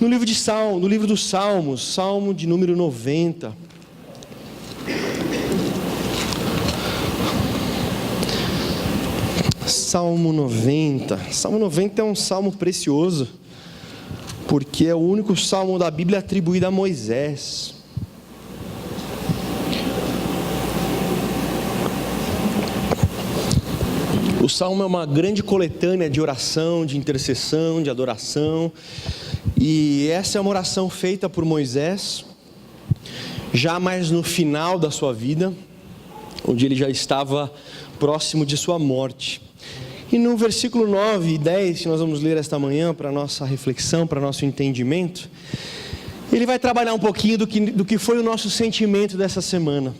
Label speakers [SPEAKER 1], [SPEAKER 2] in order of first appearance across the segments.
[SPEAKER 1] no livro dos Salmos, Salmo de número 90. Salmo 90. Salmo 90 é um salmo precioso, porque é o único salmo da Bíblia atribuído a Moisés. O salmo é uma grande coletânea de oração, de intercessão, de adoração. E essa é uma oração feita por Moisés, já mais no final da sua vida, onde ele já estava próximo de sua morte. E no versículo 9 e 10, que nós vamos ler esta manhã para a nossa reflexão, para nosso entendimento, ele vai trabalhar um pouquinho do que foi o nosso sentimento dessa semana.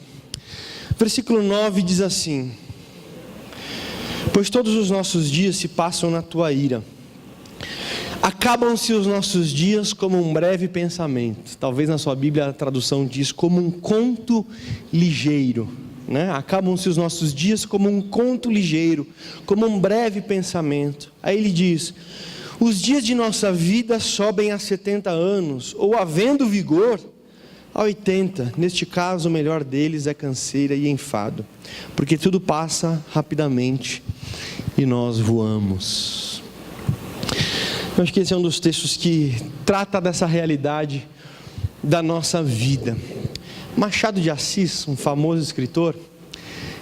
[SPEAKER 1] Versículo 9 diz assim: pois todos os nossos dias se passam na tua ira, acabam-se os nossos dias como um breve pensamento. Talvez na sua Bíblia a tradução diz como um conto ligeiro, né? Acabam-se os nossos dias como um conto ligeiro, como um breve pensamento. Aí ele diz: os dias de nossa vida sobem a 70 anos, ou havendo vigor, a 80. Neste caso, o melhor deles é canseira e enfado, porque tudo passa rapidamente e nós voamos. Eu acho que esse é um dos textos que trata dessa realidade da nossa vida. Machado de Assis, um famoso escritor,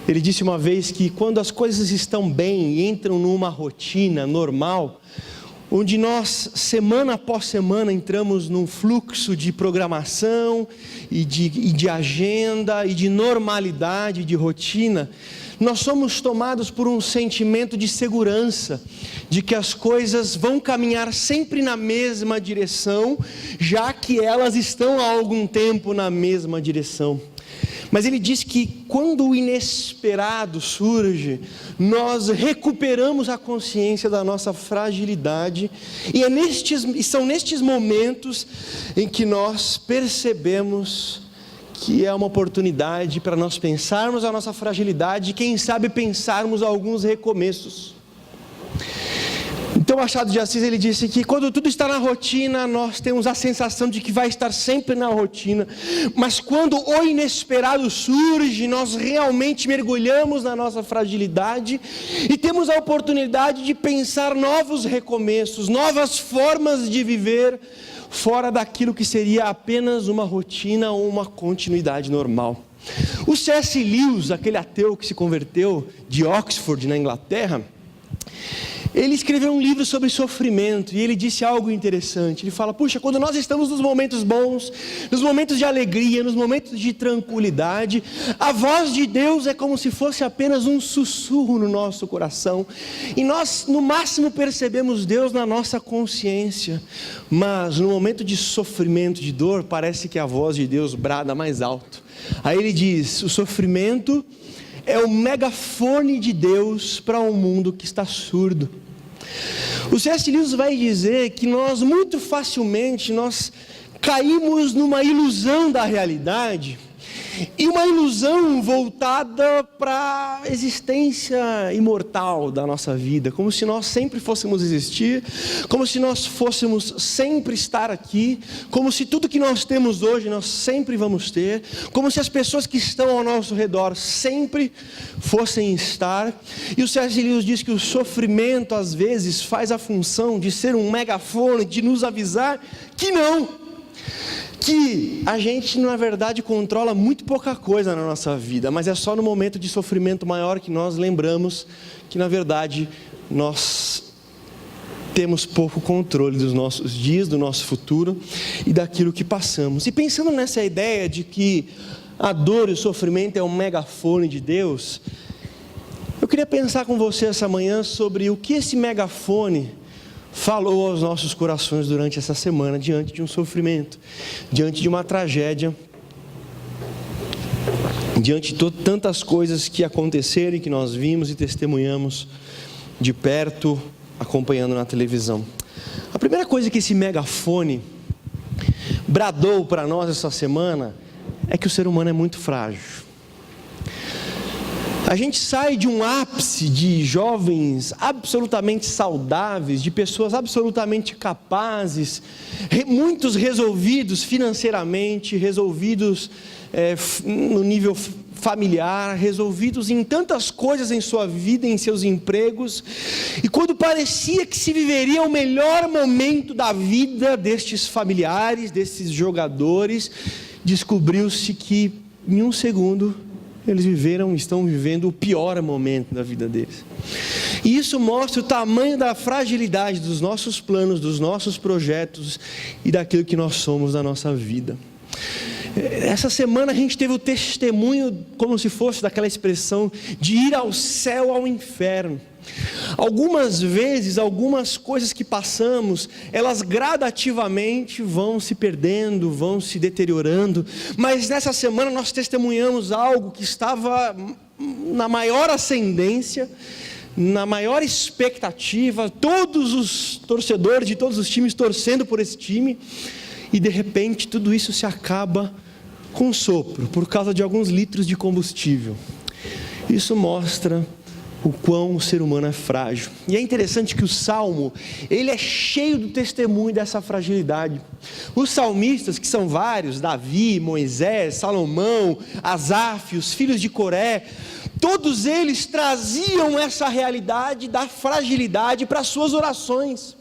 [SPEAKER 1] ele disse uma vez que quando as coisas estão bem e entram numa rotina normal, onde nós, semana após semana, entramos num fluxo de programação e de agenda e de normalidade, de rotina, nós somos tomados por um sentimento de segurança, de que as coisas vão caminhar sempre na mesma direção, já que elas estão há algum tempo na mesma direção. Mas ele diz que quando o inesperado surge, nós recuperamos a consciência da nossa fragilidade, e são nestes momentos em que nós percebemos que é uma oportunidade para nós pensarmos a nossa fragilidade e quem sabe pensarmos alguns recomeços. Então Machado de Assis, ele disse que quando tudo está na rotina, nós temos a sensação de que vai estar sempre na rotina, mas quando o inesperado surge, nós realmente mergulhamos na nossa fragilidade e temos a oportunidade de pensar novos recomeços, novas formas de viver, fora daquilo que seria apenas uma rotina ou uma continuidade normal. O C.S. Lewis, aquele ateu que se converteu de Oxford, na Inglaterra, ele escreveu um livro sobre sofrimento, e ele disse algo interessante. Ele fala: puxa, quando nós estamos nos momentos bons, nos momentos de alegria, nos momentos de tranquilidade, a voz de Deus é como se fosse apenas um sussurro no nosso coração, e nós no máximo percebemos Deus na nossa consciência. Mas no momento de sofrimento, de dor, parece que a voz de Deus brada mais alto. Aí ele diz: o sofrimento é o megafone de Deus para um mundo que está surdo. O C.S. Lewis vai dizer que nós muito facilmente caímos numa ilusão da realidade, e uma ilusão voltada para a existência imortal da nossa vida, como se nós sempre fôssemos existir, como se nós fôssemos sempre estar aqui, como se tudo que nós temos hoje nós sempre vamos ter, como se as pessoas que estão ao nosso redor sempre fossem estar. E o C.S. Lewis diz que o sofrimento às vezes faz a função de ser um megafone, de nos avisar que a gente na verdade controla muito pouca coisa na nossa vida, mas é só no momento de sofrimento maior que nós lembramos que na verdade nós temos pouco controle dos nossos dias, do nosso futuro e daquilo que passamos. E pensando nessa ideia de que a dor e o sofrimento é um megafone de Deus, eu queria pensar com você essa manhã sobre o que esse megafone falou aos nossos corações durante essa semana, diante de um sofrimento, diante de uma tragédia, diante de tantas coisas que aconteceram e que nós vimos e testemunhamos de perto, acompanhando na televisão. A primeira coisa que esse megafone bradou para nós essa semana é que o ser humano é muito frágil. A gente sai de um ápice de jovens absolutamente saudáveis, de pessoas absolutamente capazes, muitos resolvidos financeiramente, resolvidos no nível familiar, resolvidos em tantas coisas em sua vida, em seus empregos, e quando parecia que se viveria o melhor momento da vida destes familiares, desses jogadores, descobriu-se que em um segundo eles estão vivendo o pior momento da vida deles. E isso mostra o tamanho da fragilidade dos nossos planos, dos nossos projetos e daquilo que nós somos na nossa vida. Essa semana a gente teve o testemunho, como se fosse daquela expressão, de ir ao céu ou ao inferno. Algumas vezes, algumas coisas que passamos, elas gradativamente vão se perdendo, vão se deteriorando, mas nessa semana nós testemunhamos algo que estava na maior ascendência, na maior expectativa, todos os torcedores de todos os times torcendo por esse time, e de repente tudo isso se acaba com um sopro, por causa de alguns litros de combustível. Isso mostra o quão o ser humano é frágil. E é interessante que o Salmo, ele é cheio do testemunho dessa fragilidade. Os salmistas, que são vários, Davi, Moisés, Salomão, Asaf, os filhos de Coré, todos eles traziam essa realidade da fragilidade para as suas orações.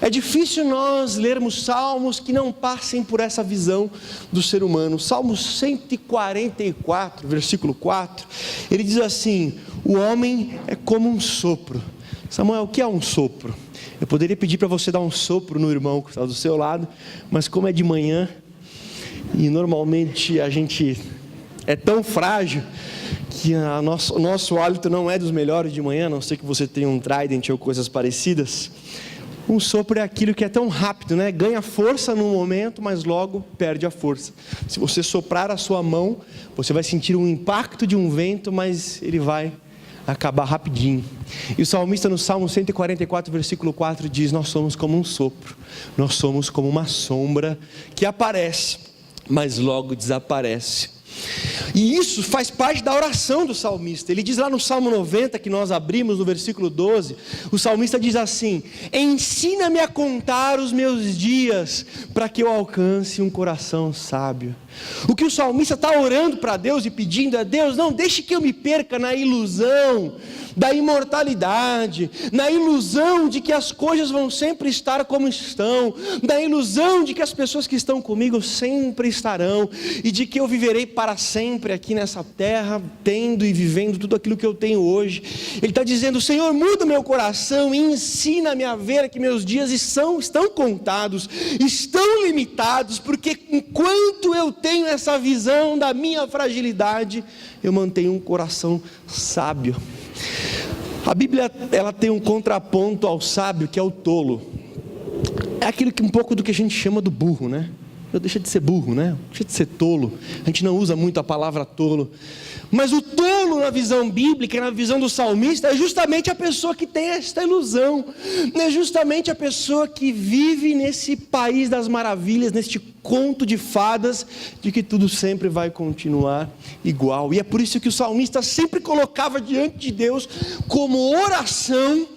[SPEAKER 1] É difícil nós lermos salmos que não passem por essa visão do ser humano. Salmo 144, versículo 4, ele diz assim: o homem é como um sopro. Samuel, o que é um sopro? Eu poderia pedir para você dar um sopro no irmão que está do seu lado, mas como é de manhã, e normalmente a gente é tão frágil, que o nosso hálito não é dos melhores de manhã, a não ser que você tenha um Trident ou coisas parecidas. Um sopro é aquilo que é tão rápido, né? Ganha força num momento, mas logo perde a força. Se você soprar a sua mão, você vai sentir um impacto de um vento, mas ele vai acabar rapidinho. E o salmista no Salmo 144, versículo 4 diz: nós somos como um sopro, nós somos como uma sombra que aparece, mas logo desaparece. E isso faz parte da oração do salmista. Ele diz lá no Salmo 90, que nós abrimos no versículo 12, o salmista diz assim: ensina-me a contar os meus dias, para que eu alcance um coração sábio. O que o salmista está orando para Deus e pedindo a Deus: não deixe que eu me perca na ilusão da imortalidade, na ilusão de que as coisas vão sempre estar como estão, na ilusão de que as pessoas que estão comigo sempre estarão, e de que eu viverei para sempre aqui nessa terra, tendo e vivendo tudo aquilo que eu tenho hoje. Ele está dizendo: Senhor, muda meu coração e ensina-me a ver que meus dias estão contados, estão limitados, porque enquanto eu tenho essa visão da minha fragilidade, eu mantenho um coração sábio. A Bíblia, ela tem um contraponto ao sábio, que é o tolo. É aquilo que um pouco do que a gente chama do burro, né? Deixa de ser burro, né? Deixa de ser tolo. A gente não usa muito a palavra tolo. Mas o tolo na visão bíblica, na visão do salmista, é justamente a pessoa que tem esta ilusão. É justamente a pessoa que vive nesse país das maravilhas, neste conto de fadas, de que tudo sempre vai continuar igual. E é por isso que o salmista sempre colocava diante de Deus como oração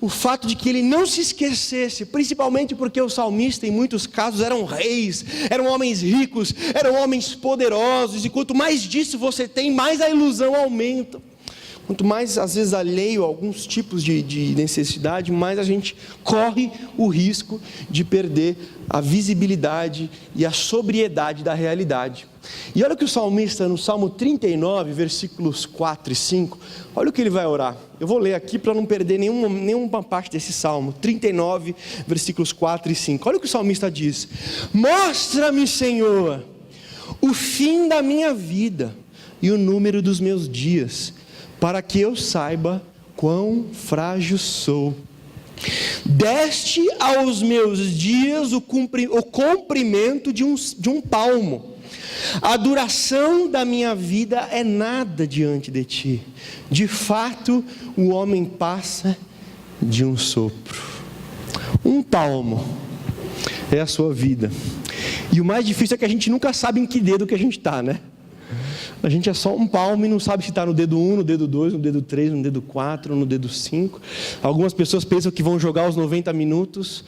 [SPEAKER 1] o fato de que ele não se esquecesse, principalmente porque o salmista, em muitos casos, eram reis, eram homens ricos, eram homens poderosos, e quanto mais disso você tem, mais a ilusão aumenta. Quanto mais, às vezes, alheio a alguns tipos de necessidade, mais a gente corre o risco de perder a visibilidade e a sobriedade da realidade. E olha o que o salmista, no Salmo 39, versículos 4 e 5, olha o que ele vai orar. Eu vou ler aqui para não perder nenhuma parte desse Salmo. 39, versículos 4 e 5. Olha o que o salmista diz: mostra-me, Senhor, o fim da minha vida e o número dos meus dias, para que eu saiba quão frágil sou. Deste aos meus dias o comprimento de um palmo. A duração da minha vida é nada diante de ti. De fato, o homem passa de um sopro. Um palmo é a sua vida. E o mais difícil é que a gente nunca sabe em que dedo que a gente está, né? A gente é só um palmo e não sabe se está no dedo 1, no dedo 2, no dedo 3, no dedo 4, no dedo 5. Algumas pessoas pensam que vão jogar os 90 minutos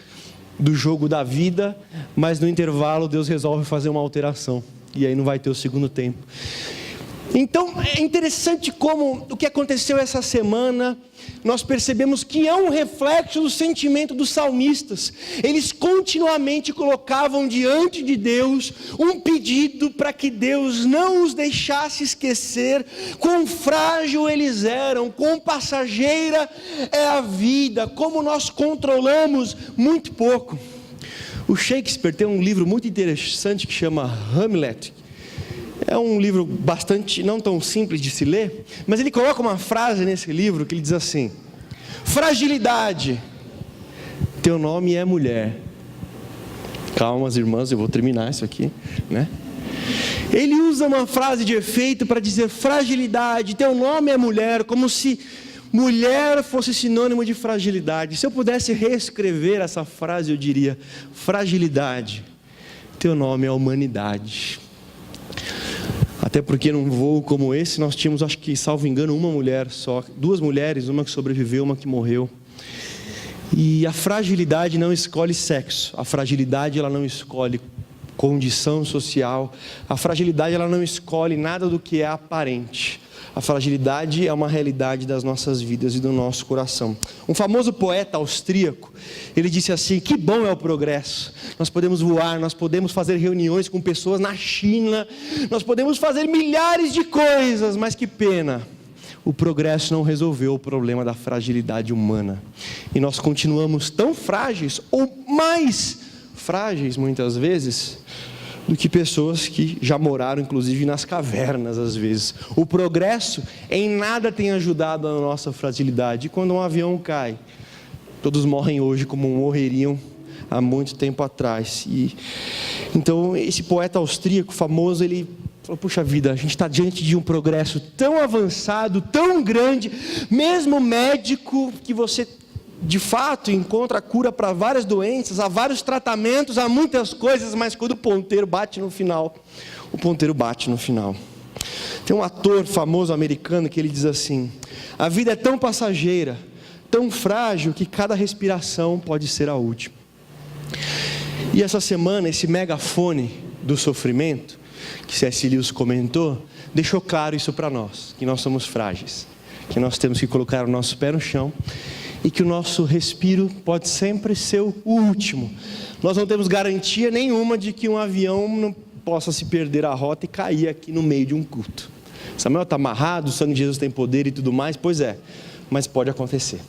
[SPEAKER 1] do jogo da vida, mas no intervalo Deus resolve fazer uma alteração. E aí não vai ter o segundo tempo. Então é interessante como o que aconteceu essa semana, nós percebemos que é um reflexo do sentimento dos salmistas. Eles continuamente colocavam diante de Deus um pedido para que Deus não os deixasse esquecer quão frágil eles eram, quão passageira é a vida, como nós controlamos muito pouco. O Shakespeare tem um livro muito interessante que chama Hamlet. É um livro bastante, não tão simples de se ler, mas ele coloca uma frase nesse livro que ele diz assim: fragilidade, teu nome é mulher. Calma, irmãs, eu vou terminar isso aqui, né? Ele usa uma frase de efeito para dizer fragilidade, teu nome é mulher, como se mulher fosse sinônimo de fragilidade. Se eu pudesse reescrever essa frase, eu diria: fragilidade, teu nome é humanidade. Até porque num voo como esse, nós tínhamos, acho que, salvo engano, uma mulher só. 2 mulheres, uma que sobreviveu, uma que morreu. E a fragilidade não escolhe sexo. A fragilidade, ela não escolhe condição social. A fragilidade, ela não escolhe nada do que é aparente. A fragilidade é uma realidade das nossas vidas e do nosso coração. Um famoso poeta austríaco, ele disse assim: que bom é o progresso. Nós podemos voar, nós podemos fazer reuniões com pessoas na China, nós podemos fazer milhares de coisas, mas que pena, o progresso não resolveu o problema da fragilidade humana. E nós continuamos tão frágeis, ou mais frágeis muitas vezes, do que pessoas que já moraram inclusive nas cavernas às vezes. O progresso em nada tem ajudado a nossa fragilidade. E quando um avião cai, todos morrem hoje como morreriam há muito tempo atrás. E então esse poeta austríaco famoso, ele falou: puxa vida, a gente está diante de um progresso tão avançado, tão grande, mesmo médico, que você de fato encontra cura para várias doenças, há vários tratamentos, há muitas coisas, mas quando o ponteiro bate no final, o ponteiro bate no final. Tem um ator famoso americano que ele diz assim: a vida é tão passageira, tão frágil, que cada respiração pode ser a última. E essa semana, esse megafone do sofrimento, que C.S. Lewis comentou, deixou claro isso para nós, que nós somos frágeis, que nós temos que colocar o nosso pé no chão, e que o nosso respiro pode sempre ser o último. Nós não temos garantia nenhuma de que um avião não possa se perder a rota e cair aqui no meio de um culto. Samuel está amarrado, o sangue de Jesus tem poder e tudo mais, pois é, mas pode acontecer.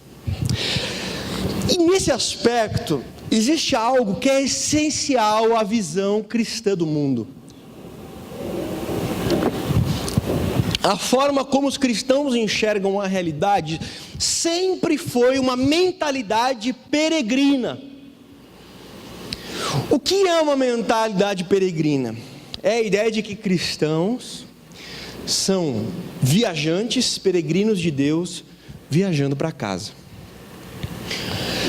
[SPEAKER 1] E nesse aspecto, existe algo que é essencial à visão cristã do mundo. A forma como os cristãos enxergam a realidade sempre foi uma mentalidade peregrina. O que é uma mentalidade peregrina? É a ideia de que cristãos são viajantes, peregrinos de Deus, viajando para casa.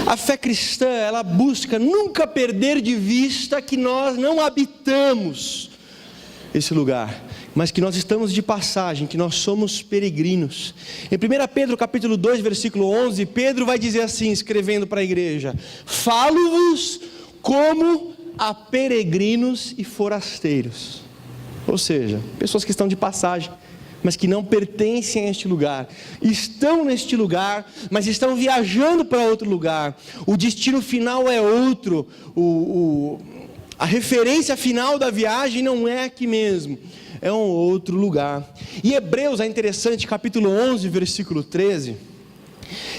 [SPEAKER 1] A fé cristã, ela busca nunca perder de vista que nós não habitamos esse lugar, mas que nós estamos de passagem, que nós somos peregrinos. Em 1 Pedro capítulo 2, versículo 11, Pedro vai dizer assim, escrevendo para a igreja: falo-vos como a peregrinos e forasteiros. Ou seja, pessoas que estão de passagem, mas que não pertencem a este lugar, estão neste lugar, mas estão viajando para outro lugar. O destino final é outro, a referência final da viagem não é aqui mesmo, é um outro lugar. E Hebreus é interessante, capítulo 11, versículo 13,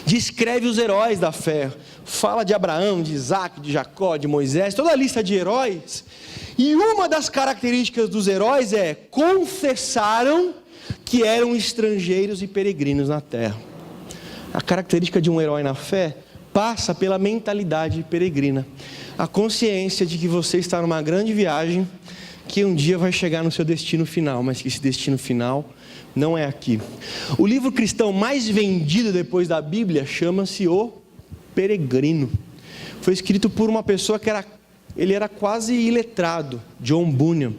[SPEAKER 1] descreve os heróis da fé, fala de Abraão, de Isaac, de Jacó, de Moisés, toda a lista de heróis, e uma das características dos heróis é: confessaram que eram estrangeiros e peregrinos na terra. A característica de um herói na fé passa pela mentalidade peregrina, a consciência de que você está numa grande viagem, que um dia vai chegar no seu destino final, mas que esse destino final não é aqui. O livro cristão mais vendido depois da Bíblia chama-se O Peregrino. Foi escrito por uma pessoa que ele era quase iletrado, John Bunyan,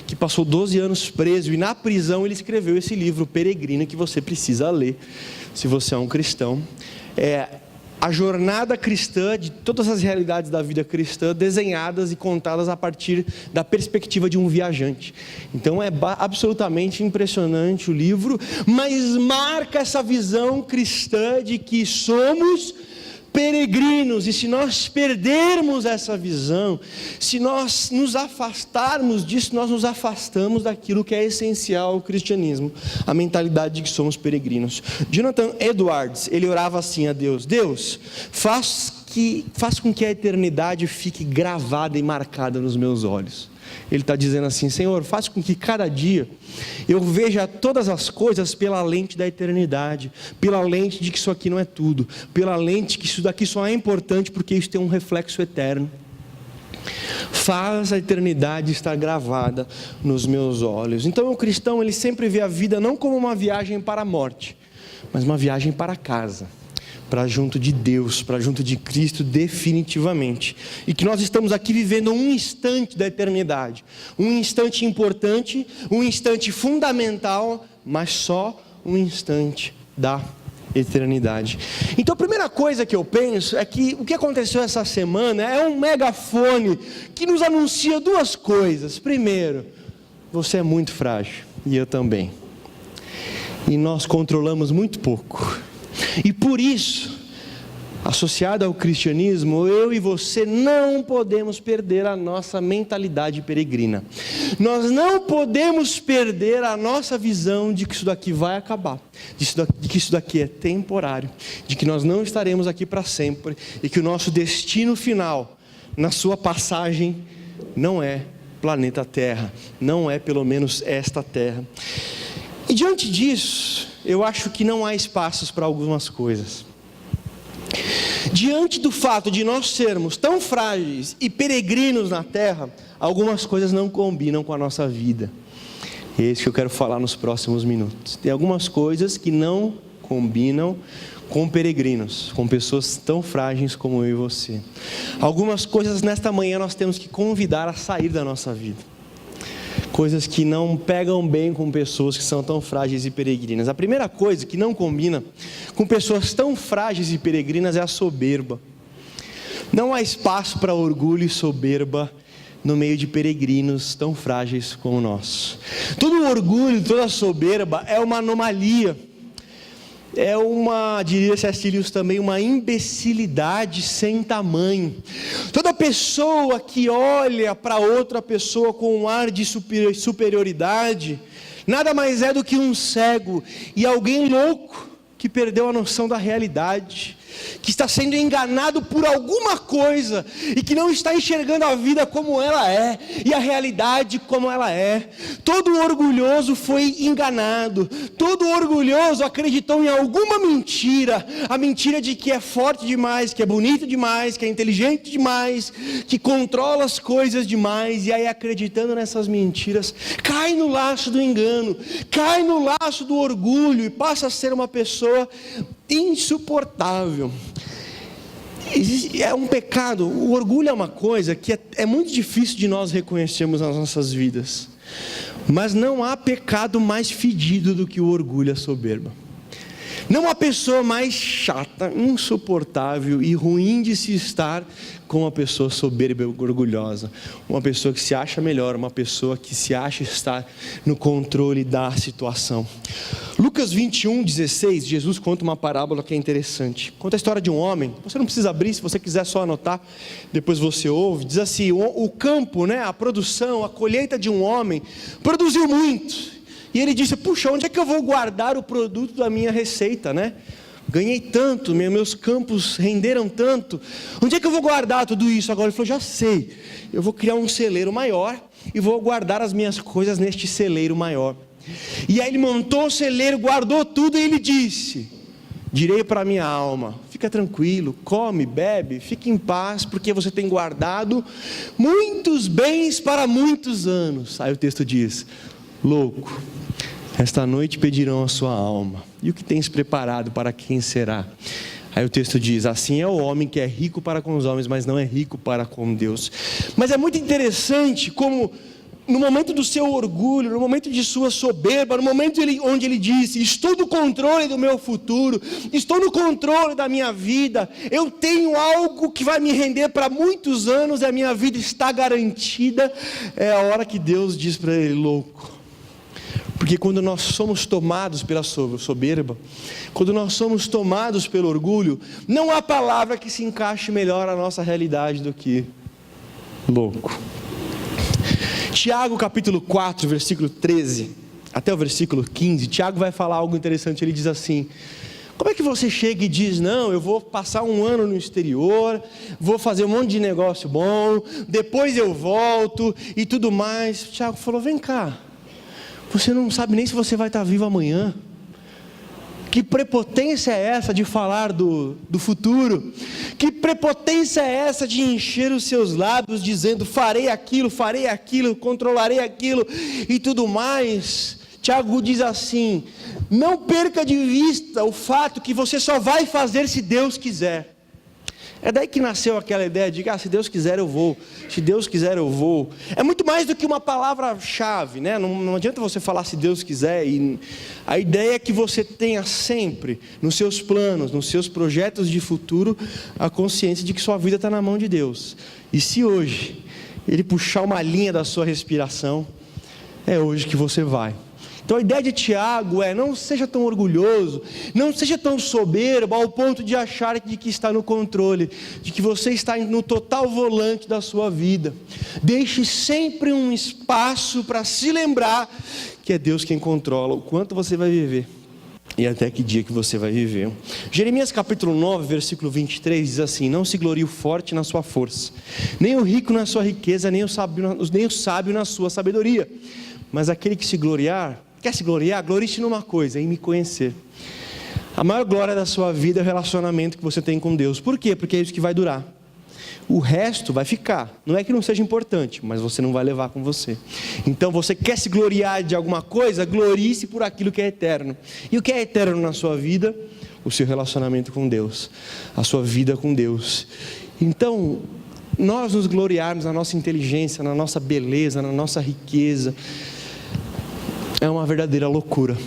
[SPEAKER 1] que passou 12 anos preso, e na prisão ele escreveu esse livro, Peregrino, que você precisa ler, se você é um cristão. A jornada cristã de todas as realidades da vida cristã, desenhadas e contadas a partir da perspectiva de um viajante. Então é absolutamente impressionante o livro, mas marca essa visão cristã de que somos peregrinos, e se nós perdermos essa visão, se nós nos afastarmos disso, nós nos afastamos daquilo que é essencial ao cristianismo, a mentalidade de que somos peregrinos. Jonathan Edwards, ele orava assim a Deus: Deus, faz com que a eternidade fique gravada e marcada nos meus olhos. Ele está dizendo assim: Senhor, faz com que cada dia eu veja todas as coisas pela lente da eternidade, pela lente de que isso aqui não é tudo, pela lente que isso daqui só é importante porque isso tem um reflexo eterno. Faz a eternidade estar gravada nos meus olhos. Então o cristão, ele sempre vê a vida não como uma viagem para a morte, mas uma viagem para casa, para junto de Deus, para junto de Cristo definitivamente. E que nós estamos aqui vivendo um instante da eternidade, um instante importante, um instante fundamental, mas só um instante da eternidade. Então a primeira coisa que eu penso é que o que aconteceu essa semana é um megafone que nos anuncia duas coisas. Primeiro, você é muito frágil, e eu também, e nós controlamos muito pouco. E por isso, associado ao cristianismo, eu e você não podemos perder a nossa mentalidade peregrina. Nós não podemos perder a nossa visão de que isso daqui vai acabar, de que isso daqui é temporário, de que nós não estaremos aqui para sempre, e que o nosso destino final, na sua passagem, não é planeta Terra, não é pelo menos esta Terra. E diante disso, eu acho que não há espaços para algumas coisas. Diante do fato de nós sermos tão frágeis e peregrinos na terra, algumas coisas não combinam com a nossa vida. É isso que eu quero falar nos próximos minutos. Tem algumas coisas que não combinam com peregrinos, com pessoas tão frágeis como eu e você. Algumas coisas nesta manhã nós temos que convidar a sair da nossa vida. Coisas que não pegam bem com pessoas que são tão frágeis e peregrinas. A primeira coisa que não combina com pessoas tão frágeis e peregrinas é a soberba. Não há espaço para orgulho e soberba no meio de peregrinos tão frágeis como nós. Todo orgulho, toda soberba é uma anomalia. É diria C.S. Lewis também, uma imbecilidade sem tamanho. Toda pessoa que olha para outra pessoa com um ar de superioridade, nada mais é do que um cego e alguém louco que perdeu a noção da realidade, que está sendo enganado por alguma coisa e que não está enxergando a vida como ela é e a realidade como ela é. Todo orgulhoso foi enganado, todo orgulhoso acreditou em alguma mentira, a mentira de que é forte demais, que é bonito demais, que é inteligente demais, que controla as coisas demais, e aí acreditando nessas mentiras, cai no laço do engano, cai no laço do orgulho e passa a ser uma pessoa insuportável. É um pecado. O orgulho é uma coisa que é muito difícil de nós reconhecermos nas nossas vidas, mas não há pecado mais fedido do que o orgulho e a soberba. Não há pessoa mais chata, insuportável e ruim de se estar com uma pessoa soberba e orgulhosa. Uma pessoa que se acha melhor, uma pessoa que se acha estar no controle da situação. Lucas 21:16, Jesus conta uma parábola que é interessante. Conta a história de um homem. Você não precisa abrir, se você quiser só anotar, depois você ouve. Diz assim: o campo, a produção, a colheita de um homem produziu muito. E ele disse: puxa, onde é que eu vou guardar o produto da minha receita, Ganhei tanto, meus campos renderam tanto, onde é que eu vou guardar tudo isso agora? Ele falou: já sei, eu vou criar um celeiro maior e vou guardar as minhas coisas neste celeiro maior. E aí ele montou o celeiro, guardou tudo, e ele disse: direi para a minha alma, fica tranquilo, come, bebe, fique em paz, porque você tem guardado muitos bens para muitos anos. Aí o texto diz: louco, esta noite pedirão a sua alma, e o que tens preparado, para quem será? Aí o texto diz: assim é o homem que é rico para com os homens, mas não é rico para com Deus. Mas é muito interessante como no momento do seu orgulho, no momento de sua soberba, no momento onde ele disse: estou no controle do meu futuro, estou no controle da minha vida, eu tenho algo que vai me render para muitos anos, a minha vida está garantida, é a hora que Deus diz para ele: louco. Porque quando nós somos tomados pela soberba, quando nós somos tomados pelo orgulho, não há palavra que se encaixe melhor na nossa realidade do que louco. Tiago capítulo 4, versículo 13, até o versículo 15, Tiago vai falar algo interessante. Ele diz assim: como é que você chega e diz: não, eu vou passar um ano no exterior, vou fazer um monte de negócio bom, depois eu volto e tudo mais. Tiago falou: vem cá, você não sabe nem se você vai estar vivo amanhã. Que prepotência é essa de falar do futuro? Que prepotência é essa de encher os seus lábios dizendo: farei aquilo, controlarei aquilo e tudo mais? Tiago diz assim: não perca de vista o fato que você só vai fazer se Deus quiser. É daí que nasceu aquela ideia de se Deus quiser eu vou, se Deus quiser eu vou. É muito mais do que uma palavra-chave, né? Não adianta você falar se Deus quiser. E a ideia é que você tenha sempre nos seus planos, nos seus projetos de futuro, a consciência de que sua vida está na mão de Deus. E se hoje Ele puxar uma linha da sua respiração, é hoje que você vai. Então a ideia de Tiago é: não seja tão orgulhoso, não seja tão soberbo ao ponto de achar de que está no controle, de que você está no total volante da sua vida. Deixe sempre um espaço para se lembrar que é Deus quem controla o quanto você vai viver e até que dia que você vai viver. Jeremias capítulo 9, versículo 23 diz assim: não se glorie o forte na sua força, nem o rico na sua riqueza, nem o sábio na sua sabedoria, mas aquele que se gloriar, quer se gloriar? Glorie-se numa coisa: em me conhecer. A maior glória da sua vida é o relacionamento que você tem com Deus. Por quê? Porque é isso que vai durar. O resto vai ficar. Não é que não seja importante, mas você não vai levar com você. Então você quer se gloriar de alguma coisa? Glorie-se por aquilo que é eterno. E o que é eterno na sua vida? O seu relacionamento com Deus, a sua vida com Deus. Então, nós nos gloriarmos na nossa inteligência, na nossa beleza, na nossa riqueza, é uma verdadeira loucura.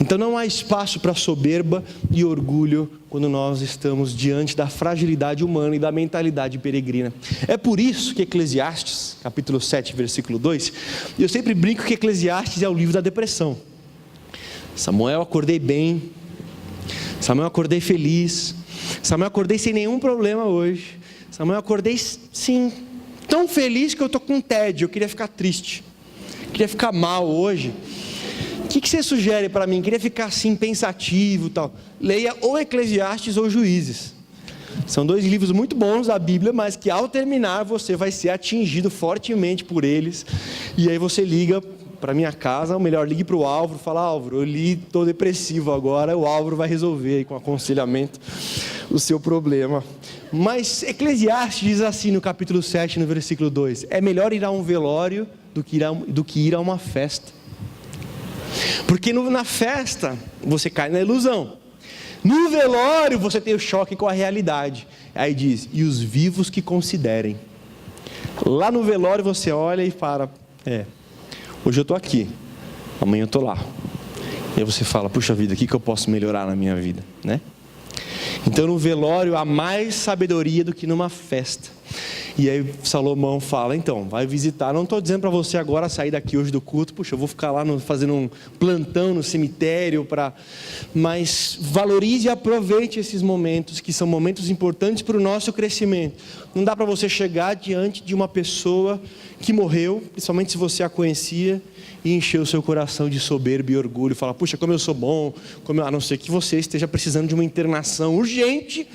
[SPEAKER 1] Então não há espaço para soberba e orgulho quando nós estamos diante da fragilidade humana e da mentalidade peregrina. É por isso que Eclesiastes, capítulo 7, versículo 2, eu sempre brinco que Eclesiastes é o livro da depressão. Samuel, acordei bem. Samuel, acordei feliz. Samuel, acordei sem nenhum problema hoje. Samuel, acordei sim, tão feliz que eu estou com tédio, eu queria ficar triste. Queria ficar mal hoje. O que você sugere para mim? Queria ficar assim pensativo e tal. Leia ou Eclesiastes ou Juízes. São dois livros muito bons da Bíblia, mas que ao terminar você vai ser atingido fortemente por eles. E aí você liga para minha casa, ou melhor, ligue para o Álvaro, fala: Álvaro, eu li, estou depressivo agora. O Álvaro vai resolver aí com aconselhamento o seu problema. Mas Eclesiastes diz assim no capítulo 7, no versículo 2: é melhor ir a um velório do que ir a uma festa. Porque na festa você cai na ilusão, no velório você tem o choque com a realidade. Aí diz: e os vivos que considerem. Lá no velório você olha e fala: hoje eu estou aqui, amanhã eu estou lá. E aí você fala: puxa vida, o que eu posso melhorar na minha vida, né? Então no velório há mais sabedoria do que numa festa. E aí Salomão fala: então, vai visitar. Não estou dizendo para você agora sair daqui hoje do culto: puxa, eu vou ficar lá fazendo um plantão no cemitério, mas valorize e aproveite esses momentos, que são momentos importantes para o nosso crescimento. Não dá para você chegar diante de uma pessoa que morreu, principalmente se você a conhecia, e encher o seu coração de soberba e orgulho, falar: puxa, como eu sou bom, a não ser que você esteja precisando de uma internação urgente,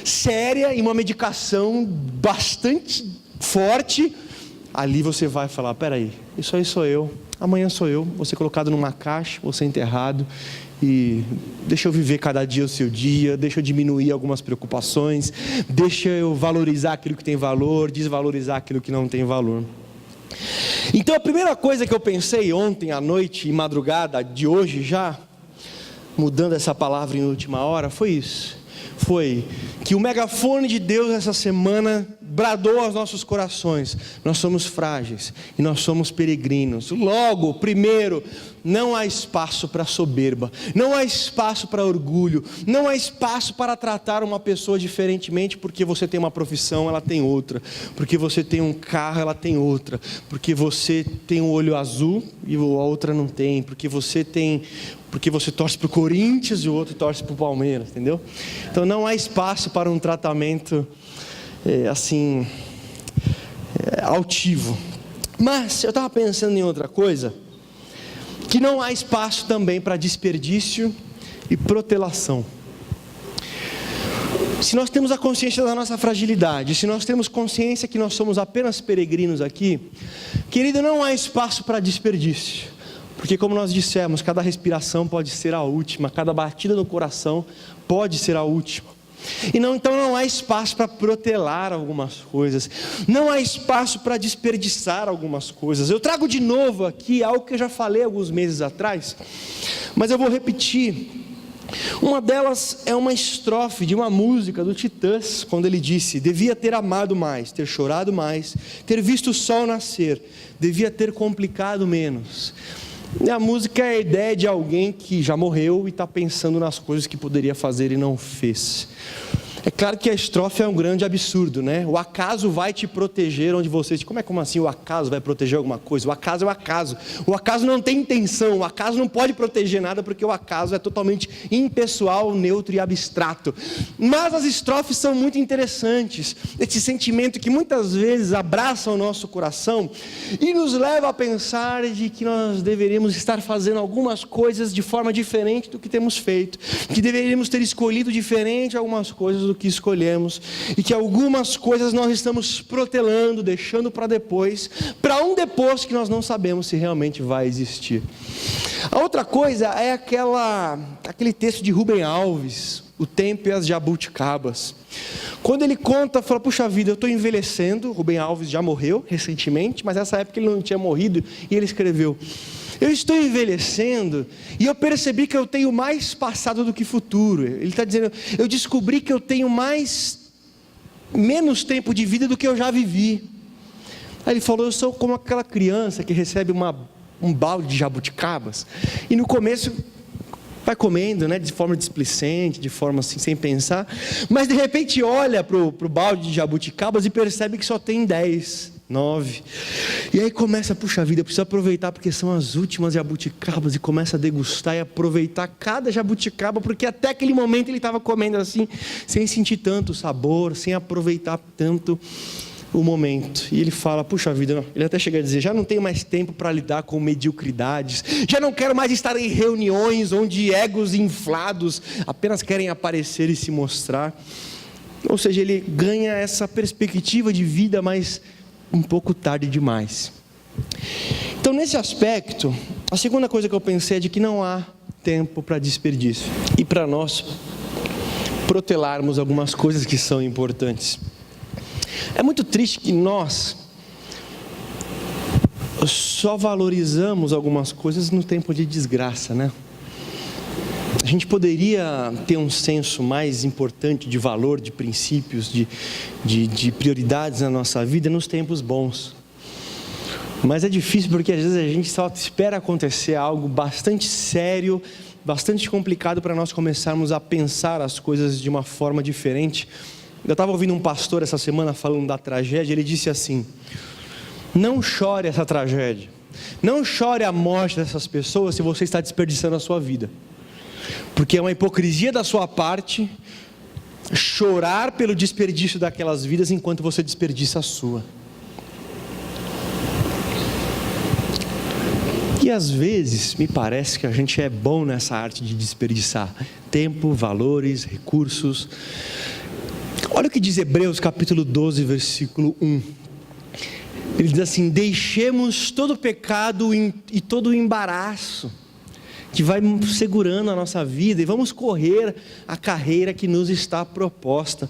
[SPEAKER 1] séria, e uma medicação bastante forte. Ali você vai falar: peraí, isso aí sou eu, amanhã sou eu, vou ser colocado numa caixa, vou ser enterrado, e deixa eu viver cada dia o seu dia, deixa eu diminuir algumas preocupações, deixa eu valorizar aquilo que tem valor, desvalorizar aquilo que não tem valor. Então a primeira coisa que eu pensei ontem à noite e madrugada de hoje, já mudando essa palavra em última hora, foi isso. Foi que o megafone de Deus essa semana bradou aos nossos corações: nós somos frágeis e nós somos peregrinos. Logo, primeiro, não há espaço para soberba, não há espaço para orgulho, não há espaço para tratar uma pessoa diferentemente porque você tem uma profissão, ela tem outra, porque você tem um carro, ela tem outra, porque você tem um olho azul e a outra não tem, porque você torce para o Corinthians e o outro torce para o Palmeiras, entendeu? Então não há espaço para um tratamento altivo. Mas eu estava pensando em outra coisa, que não há espaço também para desperdício e protelação. Se nós temos a consciência da nossa fragilidade, se nós temos consciência que nós somos apenas peregrinos aqui, querido, não há espaço para desperdício, porque como nós dissemos, cada respiração pode ser a última, cada batida no coração pode ser a última. Então não há espaço para protelar algumas coisas, não há espaço para desperdiçar algumas coisas. Eu trago de novo aqui algo que eu já falei alguns meses atrás, mas eu vou repetir. Uma delas é uma estrofe de uma música do Titãs, quando ele disse: devia ter amado mais, ter chorado mais, ter visto o sol nascer, devia ter complicado menos. E a música é a ideia de alguém que já morreu e está pensando nas coisas que poderia fazer e não fez. É claro que a estrofe é um grande absurdo, né? O acaso vai te proteger onde você... Como assim o acaso vai proteger alguma coisa? O acaso é o acaso. O acaso não tem intenção, o acaso não pode proteger nada, porque o acaso é totalmente impessoal, neutro e abstrato. Mas as estrofes são muito interessantes. Esse sentimento que muitas vezes abraça o nosso coração e nos leva a pensar de que nós deveríamos estar fazendo algumas coisas de forma diferente do que temos feito, que deveríamos ter escolhido diferente algumas coisas do que escolhemos, e que algumas coisas nós estamos protelando, deixando para um depois que nós não sabemos se realmente vai existir. A outra coisa é aquele texto de Rubem Alves, O Tempo e as Jabuticabas. Quando ele conta, fala: puxa vida, eu estou envelhecendo. Rubem Alves já morreu recentemente, mas nessa época ele não tinha morrido, e ele escreveu: eu estou envelhecendo e eu percebi que eu tenho mais passado do que futuro. Ele está dizendo: eu descobri que eu tenho menos tempo de vida do que eu já vivi. Aí ele falou: eu sou como aquela criança que recebe um balde de jabuticabas e no começo vai comendo, né, de forma displicente, de forma assim, sem pensar, mas de repente olha para o balde de jabuticabas e percebe que só tem 10, 9, e aí começa: puxa vida, eu preciso aproveitar porque são as últimas jabuticabas, e começa a degustar e aproveitar cada jabuticaba, porque até aquele momento ele estava comendo assim, sem sentir tanto o sabor, sem aproveitar tanto o momento. E ele fala: puxa vida, ele até chega a dizer: já não tenho mais tempo para lidar com mediocridades, já não quero mais estar em reuniões onde egos inflados apenas querem aparecer e se mostrar. Ou seja, ele ganha essa perspectiva de vida, mas um pouco tarde demais. Então, nesse aspecto, a segunda coisa que eu pensei é de que não há tempo para desperdício e para nós protelarmos algumas coisas que são importantes. É muito triste que nós só valorizamos algumas coisas no tempo de desgraça, né? A gente poderia ter um senso mais importante de valor, de princípios, de prioridades na nossa vida nos tempos bons. Mas é difícil porque às vezes a gente só espera acontecer algo bastante sério, bastante complicado para nós começarmos a pensar as coisas de uma forma diferente. Eu estava ouvindo um pastor essa semana falando da tragédia. Ele disse assim: não chore essa tragédia, não chore a morte dessas pessoas se você está desperdiçando a sua vida, porque é uma hipocrisia da sua parte chorar pelo desperdício daquelas vidas enquanto você desperdiça a sua. E às vezes me parece que a gente é bom nessa arte de desperdiçar tempo, valores, recursos. Olha o que diz Hebreus capítulo 12, versículo 1. Ele diz assim: deixemos todo o pecado e todo o embaraço que vai segurando a nossa vida, e vamos correr a carreira que nos está proposta.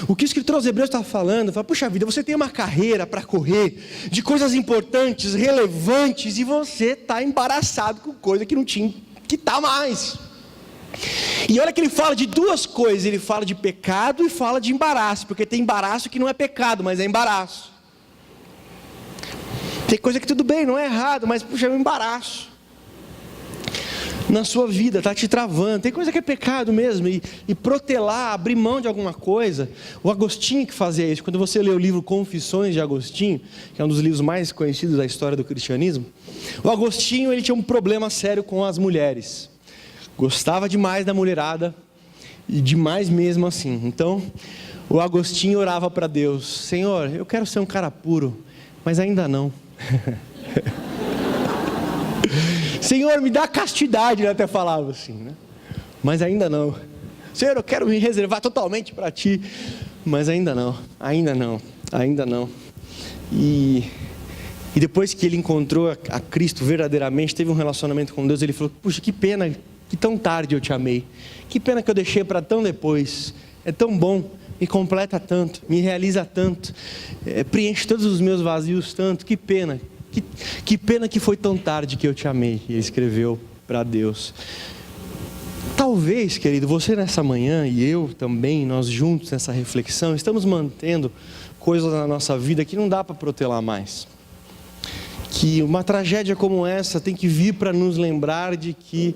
[SPEAKER 1] O que o escritor aos Hebreus está falando, fala: puxa vida, você tem uma carreira para correr, de coisas importantes, relevantes, e você está embaraçado com coisa que não tinha que estar mais. E olha que ele fala de duas coisas, ele fala de pecado e fala de embaraço, porque tem embaraço que não é pecado, mas é embaraço. Tem coisa que tudo bem, não é errado, mas puxa, é um embaraço na sua vida, está te travando. Tem coisa que é pecado mesmo, e protelar, abrir mão de alguma coisa. O Agostinho que fazia isso. Quando você lê o livro Confissões de Agostinho, que é um dos livros mais conhecidos da história do cristianismo, o Agostinho, ele tinha um problema sério com as mulheres. Gostava demais da mulherada, e demais mesmo assim. Então, o Agostinho orava para Deus: Senhor, eu quero ser um cara puro, mas ainda não. Senhor, me dá castidade, ele até falava assim, né? Mas ainda não. Senhor, eu quero me reservar totalmente para Ti, mas ainda não. E depois que ele encontrou a Cristo verdadeiramente, teve um relacionamento com Deus, ele falou: puxa, que pena que tão tarde eu te amei, que pena que eu deixei para tão depois. É tão bom, me completa tanto, me realiza tanto, preenche todos os meus vazios tanto. Que pena que foi tão tarde que eu te amei. E ele escreveu para Deus. Talvez, querido, você nessa manhã e eu também, nós juntos nessa reflexão, estamos mantendo coisas na nossa vida que não dá para protelar mais. Que uma tragédia como essa tem que vir para nos lembrar de que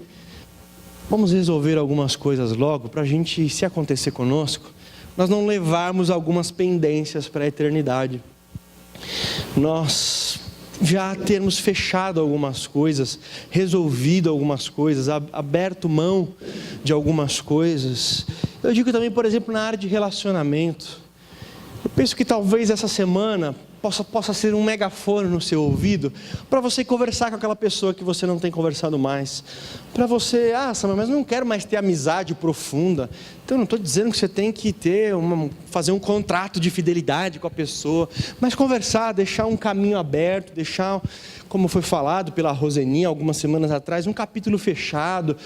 [SPEAKER 1] vamos resolver algumas coisas logo, para a gente, se acontecer conosco, nós não levarmos algumas pendências para a eternidade. Nós já termos fechado algumas coisas, resolvido algumas coisas, aberto mão de algumas coisas. Eu digo também, por exemplo, na área de relacionamento. Eu penso que talvez essa semana possa ser um megafone no seu ouvido, para você conversar com aquela pessoa que você não tem conversado mais. Para você, Samuel, mas não quero mais ter amizade profunda. Então não estou dizendo que você tem que fazer um contrato de fidelidade com a pessoa, mas conversar, deixar um caminho aberto, deixar, como foi falado pela Roseninha algumas semanas atrás, um capítulo fechado.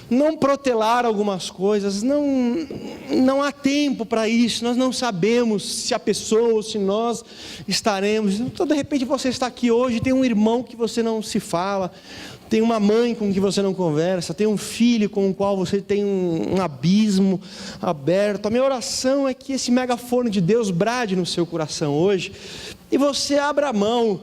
[SPEAKER 1] Não protelar algumas coisas, não há tempo para isso. Nós não sabemos se a pessoa ou se nós estaremos. Então de repente você está aqui hoje, tem um irmão que você não se fala, tem uma mãe com quem você não conversa, tem um filho com o qual você tem um abismo aberto. A minha oração é que esse megafone de Deus brade no seu coração hoje, e você abra a mão.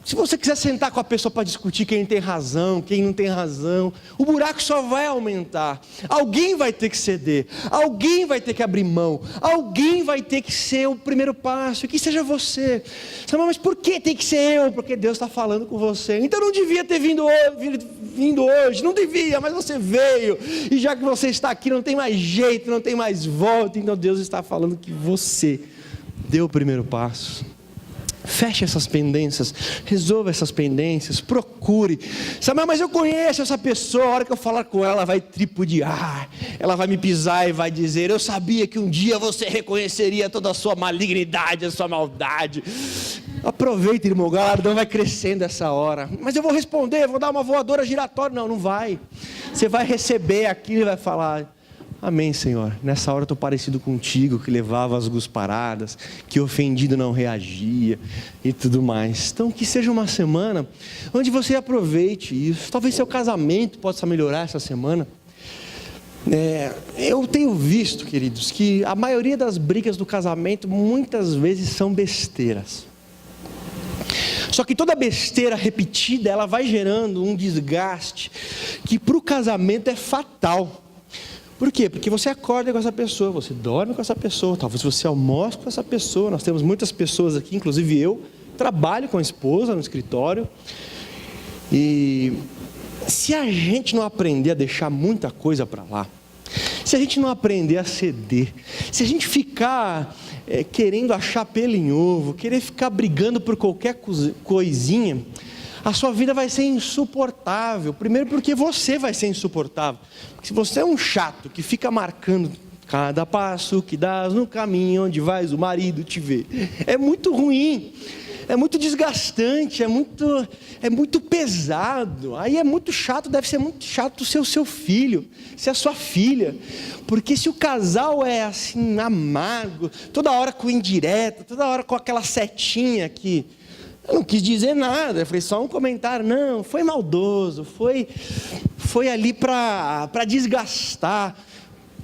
[SPEAKER 1] Se você quiser sentar com a pessoa para discutir quem tem razão, quem não tem razão, o buraco só vai aumentar. Alguém vai ter que ceder, alguém vai ter que abrir mão, alguém vai ter que ser o primeiro passo, e que seja você. Mas por que tem que ser eu? Porque Deus está falando com você. Então não devia ter vindo hoje, não devia, mas você veio, e já que você está aqui, não tem mais jeito, não tem mais volta. Então Deus está falando que você deu o primeiro passo. Feche essas pendências, resolva essas pendências, procure. Samuel, mas eu conheço essa pessoa, a hora que eu falar com ela, ela vai tripudiar, ela vai me pisar e vai dizer: eu sabia que um dia você reconheceria toda a sua malignidade, a sua maldade. Aproveita, irmão, o galardão vai crescendo essa hora. Mas eu vou responder, vou dar uma voadora giratória. Não vai. Você vai receber aquilo e vai falar: amém, Senhor, nessa hora eu estou parecido contigo, que levava as gusparadas, que ofendido não reagia e tudo mais. Então que seja uma semana onde você aproveite isso. Talvez seu casamento possa melhorar essa semana. Eu tenho visto, queridos, que a maioria das brigas do casamento muitas vezes são besteiras. Só que toda besteira repetida, ela vai gerando um desgaste que para o casamento é fatal. Por quê? Porque você acorda com essa pessoa, você dorme com essa pessoa, talvez você almoce com essa pessoa. Nós temos muitas pessoas aqui, inclusive eu, trabalho com a esposa no escritório. E se a gente não aprender a deixar muita coisa para lá, se a gente não aprender a ceder, se a gente ficar querendo achar pelo em ovo, querer ficar brigando por qualquer coisinha, a sua vida vai ser insuportável. Primeiro porque você vai ser insuportável. Porque se você é um chato que fica marcando cada passo que dás no caminho onde vais, o marido te vê, é muito ruim, é muito desgastante, é muito pesado. Aí é muito chato, deve ser muito chato ser o seu filho, ser a sua filha. Porque se o casal é assim, amargo, toda hora com indireta, toda hora com aquela setinha que Eu não quis dizer nada, foi só um comentário. Não, foi maldoso, foi ali para desgastar.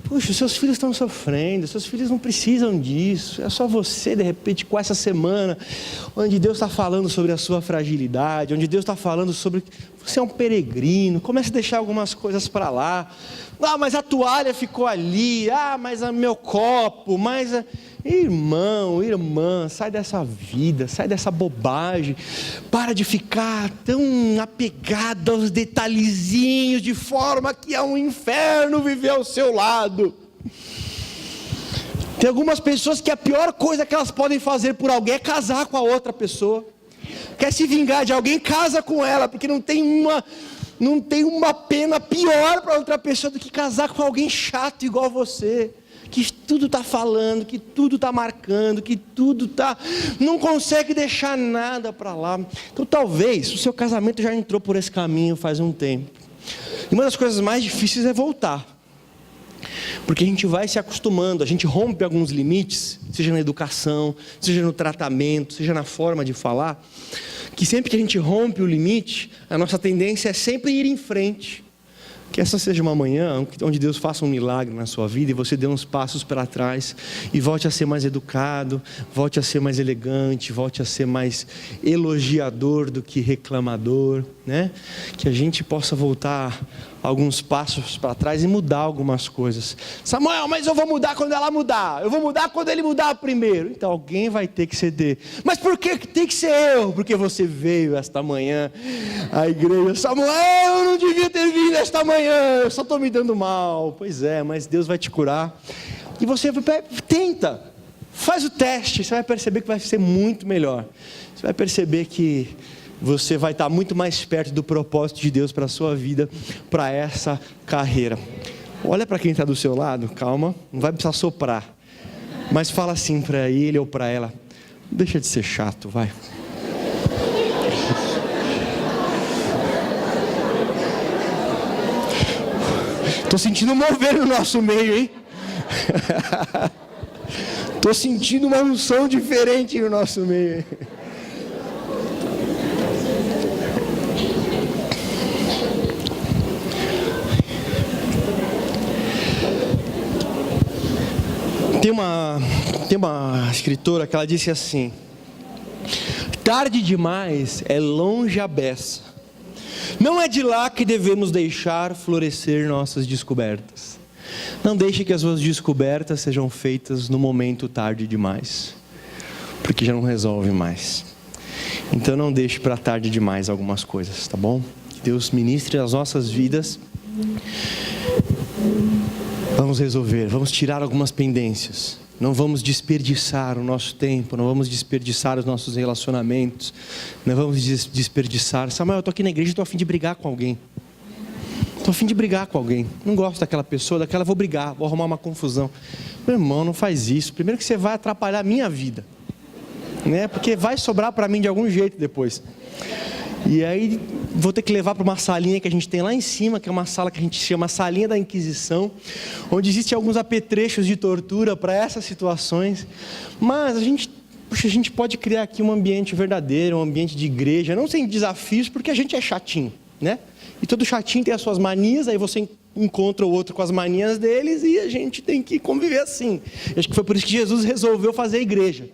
[SPEAKER 1] Puxa, os seus filhos estão sofrendo, seus filhos não precisam disso. É só você, de repente, com essa semana, onde Deus está falando sobre a sua fragilidade, onde Deus está falando sobre você é um peregrino, comece a deixar algumas coisas para lá. Ah, mas a toalha ficou ali. Ah, mas o meu copo, mas... Irmão, irmã, sai dessa vida, sai dessa bobagem. Para de ficar tão apegado aos detalhezinhos, de forma que é um inferno viver ao seu lado. Tem algumas pessoas que a pior coisa que elas podem fazer por alguém é casar com a outra pessoa. Quer se vingar de alguém, casa com ela, porque não tem uma pena pior para outra pessoa do que casar com alguém chato igual você, que tudo está falando, que tudo está marcando, que tudo está... não consegue deixar nada para lá. Então talvez o seu casamento já entrou por esse caminho faz um tempo. E uma das coisas mais difíceis é voltar. Porque a gente vai se acostumando, a gente rompe alguns limites, seja na educação, seja no tratamento, seja na forma de falar, que sempre que a gente rompe o limite, a nossa tendência é sempre ir em frente. Que essa seja uma manhã onde Deus faça um milagre na sua vida e você dê uns passos para trás e volte a ser mais educado, volte a ser mais elegante, volte a ser mais elogiador do que reclamador, né? Que a gente possa voltar alguns passos para trás e mudar algumas coisas. Samuel, mas eu vou mudar quando ela mudar, eu vou mudar quando ele mudar primeiro. Então alguém vai ter que ceder. Mas por que tem que ser eu? Porque você veio esta manhã à igreja. Samuel, eu não devia ter vindo esta manhã, eu só estou me dando mal. Pois é, mas Deus vai te curar. E você tenta, faz o teste, você vai perceber que vai ser muito melhor. Você vai perceber que você vai estar muito mais perto do propósito de Deus para a sua vida, para essa carreira. Olha para quem está do seu lado, calma, não vai precisar soprar, mas fala assim para ele ou para ela: deixa de ser chato, vai. Estou sentindo mover no nosso meio, hein? Estou sentindo uma unção diferente no nosso meio, hein? Tem uma escritora que ela disse assim: tarde demais é longe a beça, não é de lá que devemos deixar florescer nossas descobertas. Não deixe que as suas descobertas sejam feitas no momento tarde demais, porque já não resolve mais. Então não deixe para tarde demais algumas coisas, tá bom? Que Deus ministre as nossas vidas. Vamos resolver, vamos tirar algumas pendências. Não vamos desperdiçar o nosso tempo, não vamos desperdiçar os nossos relacionamentos, não vamos desperdiçar. Samuel, eu estou aqui na igreja e estou a fim de brigar com alguém. Estou a fim de brigar com alguém. Não gosto daquela pessoa, daquela vou brigar, vou arrumar uma confusão. Meu irmão, não faz isso. Primeiro que você vai atrapalhar a minha vida, né? Porque vai sobrar para mim de algum jeito depois. E aí vou ter que levar para uma salinha que a gente tem lá em cima, que é uma sala que a gente chama Salinha da Inquisição, onde existem alguns apetrechos de tortura para essas situações. Mas a gente pode criar aqui um ambiente verdadeiro, um ambiente de igreja, não sem desafios, porque a gente é chatinho, né? E todo chatinho tem as suas manias, aí você encontra o outro com as manias deles e a gente tem que conviver assim. Acho que foi por isso que Jesus resolveu fazer a igreja.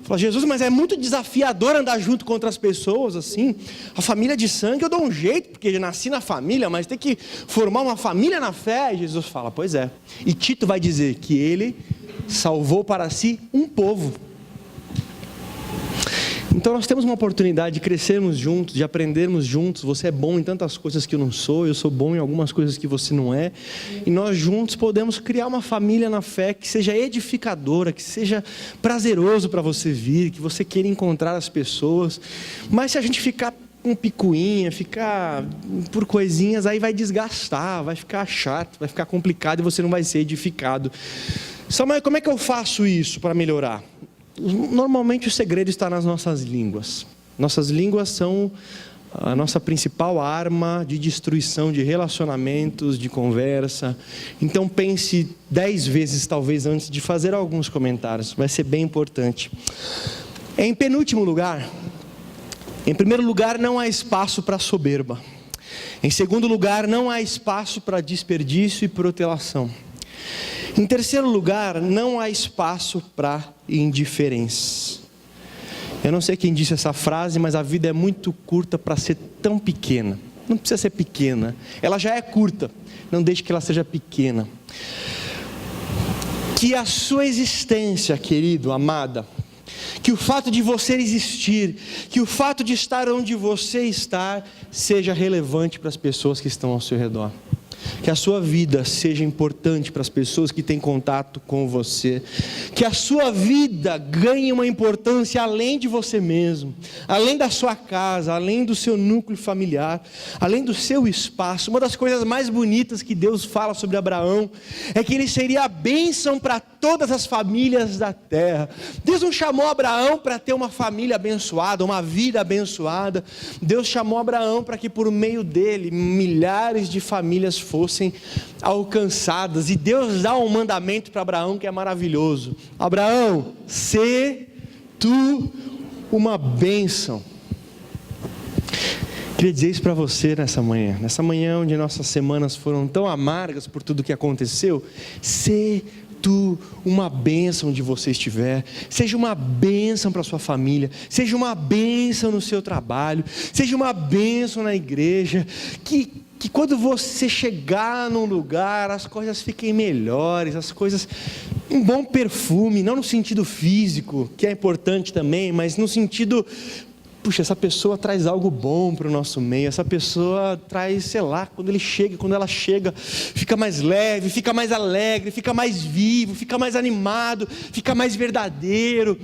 [SPEAKER 1] Falou: Jesus, mas é muito desafiador andar junto com outras pessoas assim. A família de sangue eu dou um jeito, porque eu nasci na família, mas tem que formar uma família na fé. E Jesus fala: pois é. E Tito vai dizer que ele salvou para si um povo. Então nós temos uma oportunidade de crescermos juntos, de aprendermos juntos. Você é bom em tantas coisas que eu sou bom em algumas coisas que você não é. E nós juntos podemos criar uma família na fé que seja edificadora, que seja prazeroso para você vir, que você queira encontrar as pessoas. Mas se a gente ficar com picuinha, ficar por coisinhas, aí vai desgastar, vai ficar chato, vai ficar complicado e você não vai ser edificado. Samuel, como é que eu faço isso para melhorar? Normalmente o segredo está nas nossas línguas. Nossas línguas são a nossa principal arma de destruição de relacionamentos, de conversa. Então pense 10 vezes talvez antes de fazer alguns comentários, vai ser bem importante. Em penúltimo lugar, Em primeiro lugar, não há espaço para soberba. Em segundo lugar, não há espaço para desperdício e protelação. Em terceiro lugar, não há espaço para indiferença. Eu não sei quem disse essa frase, mas a vida é muito curta para ser tão pequena. Não precisa ser pequena, ela já é curta, não deixe que ela seja pequena. Que a sua existência, querido, amada, que o fato de você existir, que o fato de estar onde você está, seja relevante para as pessoas que estão ao seu redor. Que a sua vida seja importante para as pessoas que têm contato com você. Que a sua vida ganhe uma importância além de você mesmo, além da sua casa, além do seu núcleo familiar, além do seu espaço. Uma das coisas mais bonitas que Deus fala sobre Abraão é que ele seria a bênção para todas as famílias da terra. Deus não chamou Abraão para ter uma família abençoada, uma vida abençoada. Deus chamou Abraão para que por meio dele milhares de famílias fossem alcançadas. E Deus dá um mandamento para Abraão que é maravilhoso: Abraão, sê tu uma bênção. Queria dizer isso para você nessa manhã onde nossas semanas foram tão amargas por tudo que aconteceu. Sê tu uma bênção onde você estiver, seja uma bênção para a sua família, seja uma bênção no seu trabalho, seja uma bênção na igreja, que quando você chegar num lugar, as coisas fiquem melhores, as coisas, um bom perfume, não no sentido físico, que é importante também, mas no sentido, puxa, essa pessoa traz algo bom para o nosso meio, essa pessoa traz, sei lá, quando ela chega, fica mais leve, fica mais alegre, fica mais vivo, fica mais animado, fica mais verdadeiro.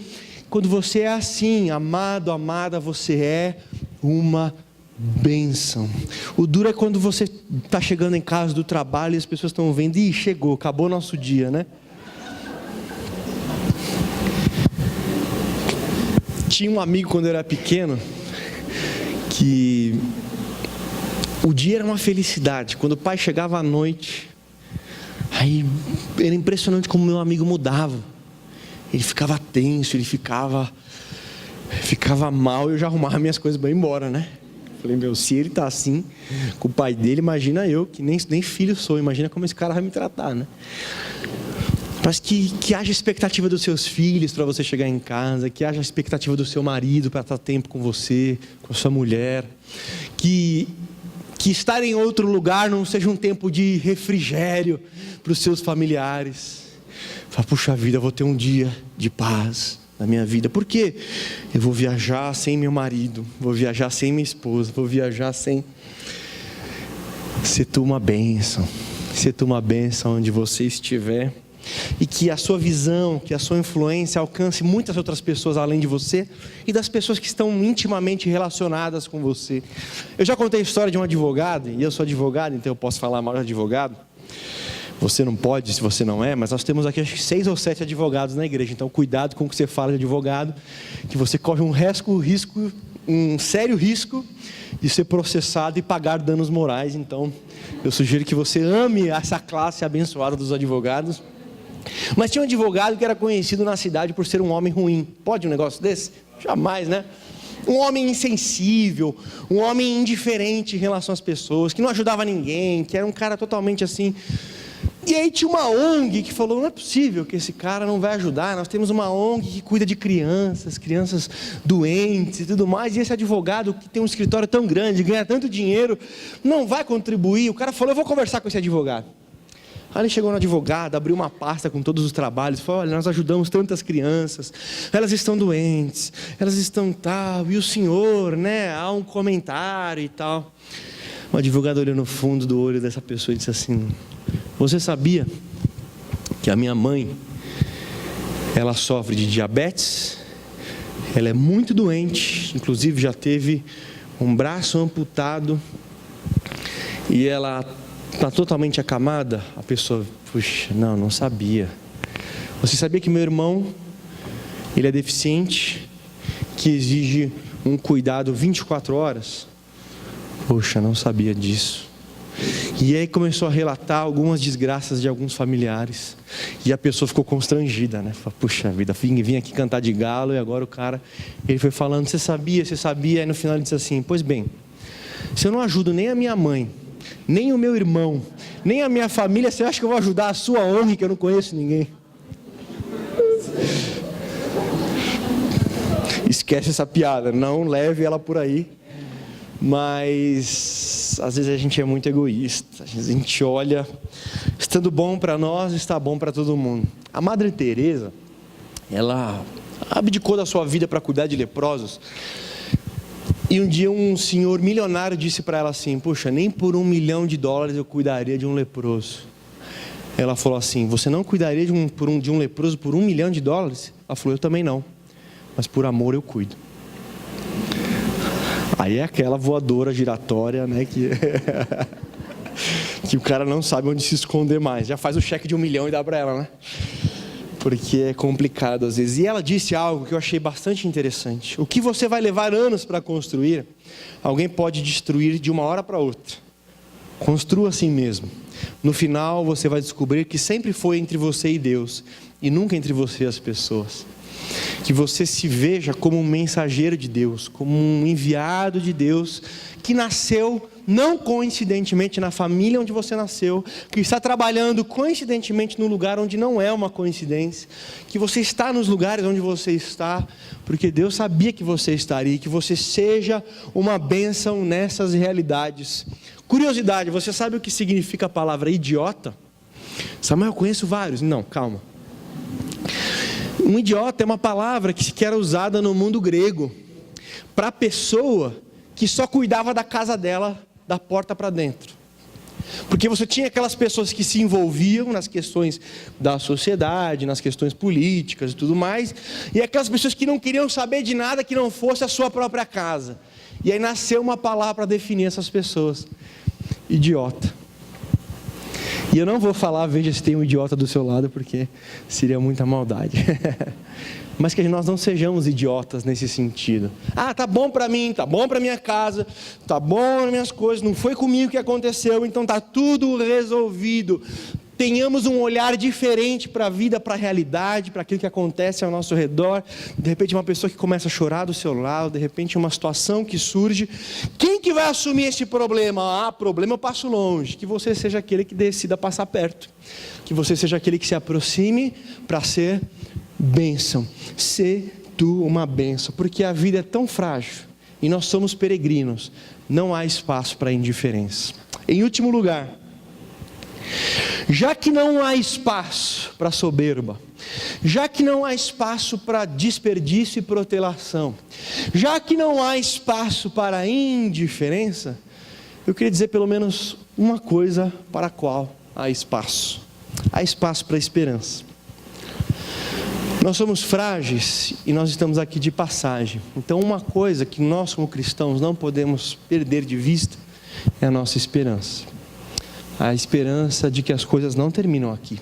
[SPEAKER 1] Quando você é assim, amado, amada, você é uma bênção. O duro é quando você está chegando em casa do trabalho e as pessoas estão vendo, ih, chegou, acabou nosso dia, né? Tinha um amigo quando eu era pequeno, que o dia era uma felicidade, quando o pai chegava à noite, aí era impressionante como meu amigo mudava, ele ficava tenso, ele ficava mal, eu já arrumava minhas coisas para ir embora, né? Falei, meu, se ele está assim com o pai dele, imagina eu, que nem filho sou, imagina como esse cara vai me tratar, né? Mas que haja expectativa dos seus filhos para você chegar em casa, que haja expectativa do seu marido para estar tempo com você, com a sua mulher, que estar em outro lugar não seja um tempo de refrigério para os seus familiares. Fala, puxa vida, eu vou ter um dia de paz na minha vida. Por quê? Eu vou viajar sem meu marido, vou viajar sem minha esposa, vou viajar sem... Ser tu uma bênção, ser tu uma bênção onde você estiver. E que a sua visão, que a sua influência alcance muitas outras pessoas além de você e das pessoas que estão intimamente relacionadas com você. Eu já contei a história de um advogado, e eu sou advogado, então eu posso falar mal de advogado. Você não pode, se você não é, mas nós temos aqui acho que 6 ou 7 advogados na igreja, então cuidado com o que você fala de advogado, que você corre um sério risco de ser processado e pagar danos morais. Então eu sugiro que você ame essa classe abençoada dos advogados. Mas tinha um advogado que era conhecido na cidade por ser um homem ruim. Pode um negócio desse? Jamais, né? Um homem insensível, um homem indiferente em relação às pessoas, que não ajudava ninguém, que era um cara totalmente assim. E aí tinha uma ONG que falou, não é possível que esse cara não vai ajudar, nós temos uma ONG que cuida de crianças doentes e tudo mais, e esse advogado que tem um escritório tão grande, ganha tanto dinheiro, não vai contribuir. O cara falou, eu vou conversar com esse advogado. Aí ele chegou no advogado, abriu uma pasta com todos os trabalhos, falou, olha, nós ajudamos tantas crianças, elas estão doentes, elas estão tal, e o senhor, né, há um comentário e tal. O advogado olhou no fundo do olho dessa pessoa e disse assim, você sabia que a minha mãe, ela sofre de diabetes, ela é muito doente, inclusive já teve um braço amputado, e ela está totalmente acamada? A pessoa, puxa, não sabia. Você sabia que meu irmão, ele é deficiente, que exige um cuidado 24 horas? Poxa, não sabia disso. E aí começou a relatar algumas desgraças de alguns familiares. E a pessoa ficou constrangida, né? Falou, puxa vida, vim aqui cantar de galo e agora o cara... Ele foi falando, você sabia? Aí no final ele disse assim, pois bem, se eu não ajudo nem a minha mãe, nem o meu irmão, nem a minha família, você acha que eu vou ajudar a sua ONG, que eu não conheço ninguém? Esquece essa piada, não leve ela por aí. Mas às vezes a gente é muito egoísta. Às vezes a gente olha, estando bom para nós, está bom para todo mundo. A Madre Teresa, ela abdicou da sua vida para cuidar de leprosos. E um dia um senhor milionário disse para ela assim, poxa, nem por $1 milhão eu cuidaria de um leproso. Ela falou assim, você não cuidaria de um leproso por $1 milhão? Ela falou, eu também não, mas por amor eu cuido. Aí é aquela voadora giratória, né, que o cara não sabe onde se esconder mais. Já faz o cheque de $1 milhão e dá para ela, né? Porque é complicado às vezes. E ela disse algo que eu achei bastante interessante. O que você vai levar anos para construir, alguém pode destruir de uma hora para outra. Construa assim mesmo. No final você vai descobrir que sempre foi entre você e Deus, e nunca entre você e as pessoas. Que você se veja como um mensageiro de Deus, como um enviado de Deus, que nasceu não coincidentemente na família onde você nasceu, que está trabalhando coincidentemente no lugar onde não é uma coincidência, que você está nos lugares onde você está, porque Deus sabia que você estaria, que você seja uma bênção nessas realidades. Curiosidade, você sabe o que significa a palavra idiota? Samuel, eu conheço vários. Não, calma. Um idiota é uma palavra que era usada no mundo grego para a pessoa que só cuidava da casa dela, da porta para dentro. Porque você tinha aquelas pessoas que se envolviam nas questões da sociedade, nas questões políticas e tudo mais, e aquelas pessoas que não queriam saber de nada que não fosse a sua própria casa. E aí nasceu uma palavra para definir essas pessoas: idiota. E eu não vou falar, veja se tem um idiota do seu lado, porque seria muita maldade. Mas que nós não sejamos idiotas nesse sentido. Ah, tá bom para mim, tá bom para minha casa, tá bom nas minhas coisas, não foi comigo que aconteceu, então tá tudo resolvido. Tenhamos um olhar diferente para a vida, para a realidade, para aquilo que acontece ao nosso redor. De repente uma pessoa que começa a chorar do seu lado, de repente uma situação que surge. Quem que vai assumir esse problema? Ah, problema eu passo longe. Que você seja aquele que decida passar perto. Que você seja aquele que se aproxime para ser bênção. Ser tu uma bênção. Porque a vida é tão frágil e nós somos peregrinos. Não há espaço para indiferença. Em último lugar, já que não há espaço para soberba, já que não há espaço para desperdício e protelação, já que não há espaço para indiferença, eu queria dizer pelo menos uma coisa para a qual há espaço. Há espaço para a esperança. Nós somos frágeis e nós estamos aqui de passagem. Então uma coisa que nós como cristãos não podemos perder de vista é a nossa esperança. A esperança de que as coisas não terminam aqui.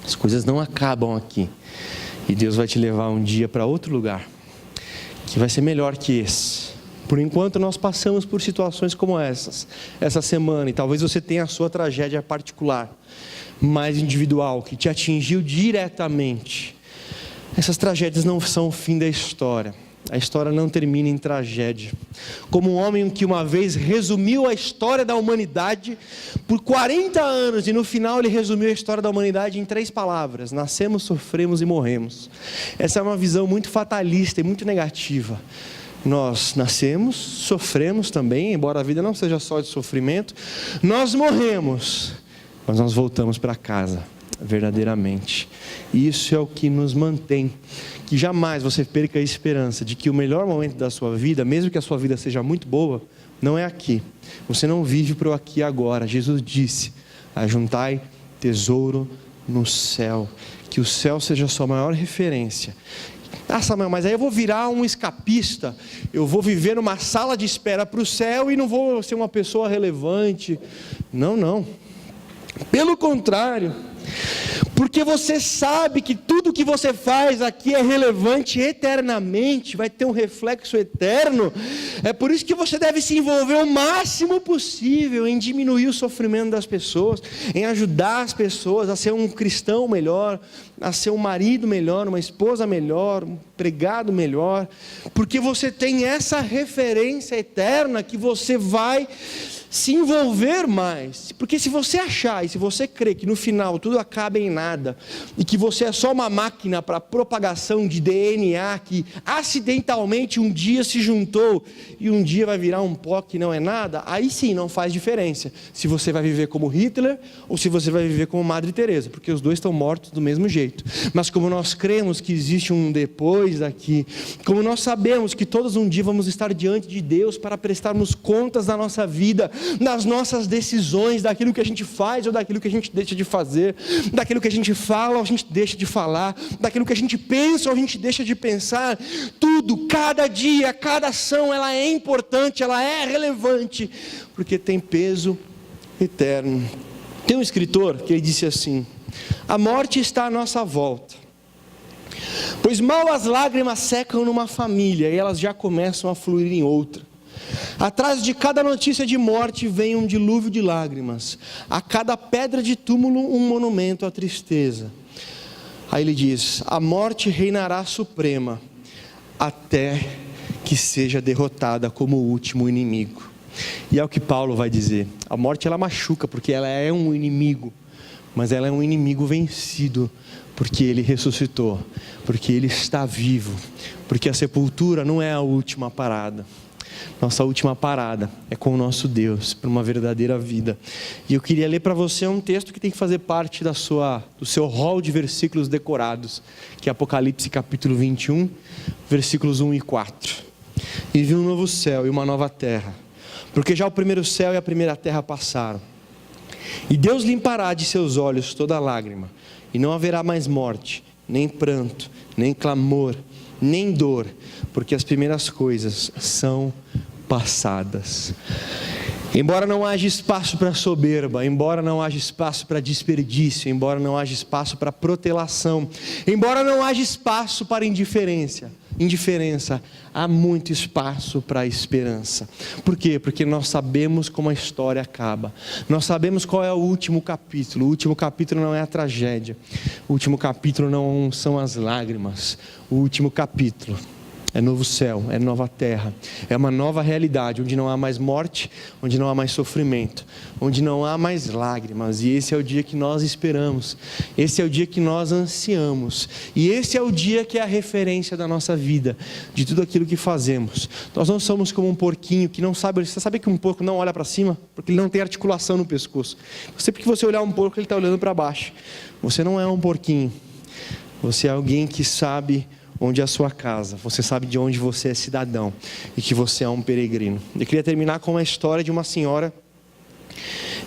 [SPEAKER 1] As coisas não acabam aqui. E Deus vai te levar um dia para outro lugar, que vai ser melhor que esse. Por enquanto nós passamos por situações como essa semana, e talvez você tenha a sua tragédia particular, mais individual, que te atingiu diretamente. Essas tragédias não são o fim da história. A história não termina em tragédia. Como um homem que uma vez resumiu a história da humanidade por 40 anos, e no final ele resumiu a história da humanidade em 3 palavras: nascemos, sofremos e morremos. Essa é uma visão muito fatalista e muito negativa. Nós nascemos, sofremos também, embora a vida não seja só de sofrimento. Nós morremos, mas nós voltamos para casa, verdadeiramente. Isso é o que nos mantém. Que jamais você perca a esperança de que o melhor momento da sua vida, mesmo que a sua vida seja muito boa, não é aqui. Você não vive para o aqui e agora. Jesus disse: ajuntai tesouro no céu. Que o céu seja a sua maior referência. Ah, Samuel, mas aí eu vou virar um escapista, eu vou viver numa sala de espera para o céu e não vou ser uma pessoa relevante. Não. Pelo contrário, porque você sabe que tudo que você faz aqui é relevante eternamente, vai ter um reflexo eterno. É por isso que você deve se envolver o máximo possível em diminuir o sofrimento das pessoas, em ajudar as pessoas a ser um cristão melhor, a ser um marido melhor, uma esposa melhor, um empregado melhor, porque você tem essa referência eterna que você vai se envolver mais. Porque se você achar e se você crer que no final tudo acaba em nada e que você é só uma máquina para propagação de DNA que acidentalmente um dia se juntou e um dia vai virar um pó que não é nada, aí sim não faz diferença se você vai viver como Hitler ou se você vai viver como Madre Teresa, porque os dois estão mortos do mesmo jeito. Mas como nós cremos que existe um depois daqui, como nós sabemos que todos um dia vamos estar diante de Deus para prestarmos contas da nossa vida, nas nossas decisões, daquilo que a gente faz ou daquilo que a gente deixa de fazer, daquilo que a gente fala ou a gente deixa de falar, daquilo que a gente pensa ou a gente deixa de pensar, tudo, cada dia, cada ação, ela é importante, ela é relevante, porque tem peso eterno. Tem um escritor que ele disse assim: a morte está à nossa volta, pois mal as lágrimas secam numa família e elas já começam a fluir em outra. Atrás de cada notícia de morte vem um dilúvio de lágrimas, a cada pedra de túmulo um monumento à tristeza. Aí ele diz: a morte reinará suprema, até que seja derrotada como o último inimigo. E é o que Paulo vai dizer: a morte ela machuca porque ela é um inimigo, mas ela é um inimigo vencido, porque ele ressuscitou, porque ele está vivo, porque a sepultura não é a última parada. Nossa última parada é com o nosso Deus, para uma verdadeira vida. E eu queria ler para você um texto que tem que fazer parte do seu rol de versículos decorados, que é Apocalipse capítulo 21, versículos 1 e 4. E vi um novo céu e uma nova terra, porque já o primeiro céu e a primeira terra passaram. E Deus limpará de seus olhos toda lágrima, e não haverá mais morte, nem pranto, nem clamor, nem dor, porque as primeiras coisas são passadas. Embora não haja espaço para soberba, embora não haja espaço para desperdício, embora não haja espaço para protelação, embora não haja espaço para indiferença, há muito espaço para a esperança. Por quê? Porque nós sabemos como a história acaba. Nós sabemos qual é o último capítulo. O último capítulo não é a tragédia. O último capítulo não são as lágrimas. O último capítulo é novo céu, é nova terra, é uma nova realidade, onde não há mais morte, onde não há mais sofrimento, onde não há mais lágrimas. E esse é o dia que nós esperamos, esse é o dia que nós ansiamos, e esse é o dia que é a referência da nossa vida, de tudo aquilo que fazemos. Nós não somos como um porquinho que não sabe. Você sabe que um porco não olha para cima? Porque ele não tem articulação no pescoço. Sempre que você olhar um porco, ele está olhando para baixo. Você não é um porquinho, você é alguém que sabe onde é a sua casa, você sabe de onde você é cidadão e que você é um peregrino. Eu queria terminar com uma história de uma senhora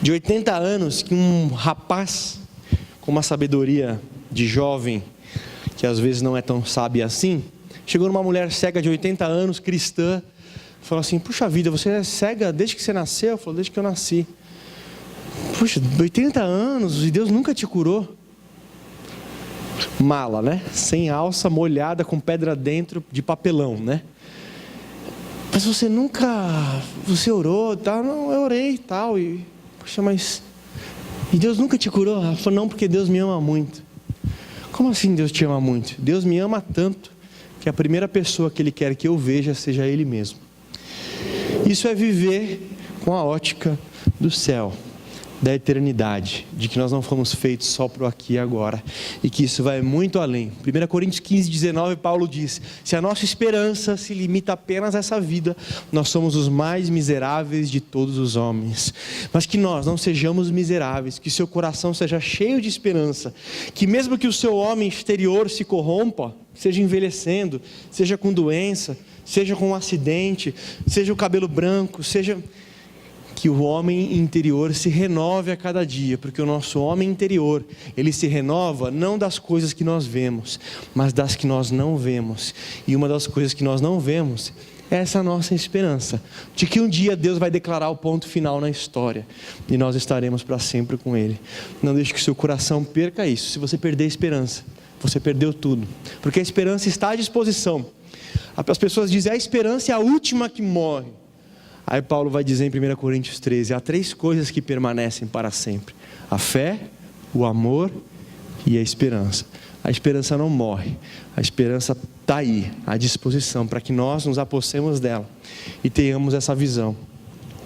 [SPEAKER 1] de 80 anos, que um rapaz com uma sabedoria de jovem, que às vezes não é tão sábia assim, chegou numa mulher cega de 80 anos, cristã, falou assim: puxa vida, você é cega desde que você nasceu? Ela falou: desde que eu nasci. Puxa, 80 anos e Deus nunca te curou? Mala, né? Sem alça, molhada, com pedra dentro, de papelão, né? Mas você orou, tal? Não, eu orei e tal, e poxa, mas e Deus nunca te curou? Ela falou: não, porque Deus me ama muito. Como assim Deus te ama muito? Deus me ama tanto que a primeira pessoa que Ele quer que eu veja seja Ele mesmo. Isso é viver com a ótica do céu, da eternidade, de que nós não fomos feitos só para o aqui e agora, e que isso vai muito além. 1 Coríntios 15, 19, Paulo diz: se a nossa esperança se limita apenas a essa vida, nós somos os mais miseráveis de todos os homens. Mas que nós não sejamos miseráveis, que seu coração seja cheio de esperança, que mesmo que o seu homem exterior se corrompa, seja envelhecendo, seja com doença, seja com um acidente, seja o cabelo branco, seja... que o homem interior se renove a cada dia, porque o nosso homem interior, ele se renova não das coisas que nós vemos, mas das que nós não vemos. E uma das coisas que nós não vemos Essa é a nossa esperança, de que um dia Deus vai declarar o ponto final na história e nós estaremos para sempre com Ele. Não deixe que o seu coração perca isso. Se você perder a esperança, você perdeu tudo, porque a esperança está à disposição. As pessoas dizem: a esperança é a última que morre. Aí Paulo vai dizer em 1 Coríntios 13: há 3 coisas que permanecem para sempre: a fé, o amor e a esperança. A esperança não morre, a esperança está aí, à disposição, para que nós nos apossemos dela e tenhamos essa visão.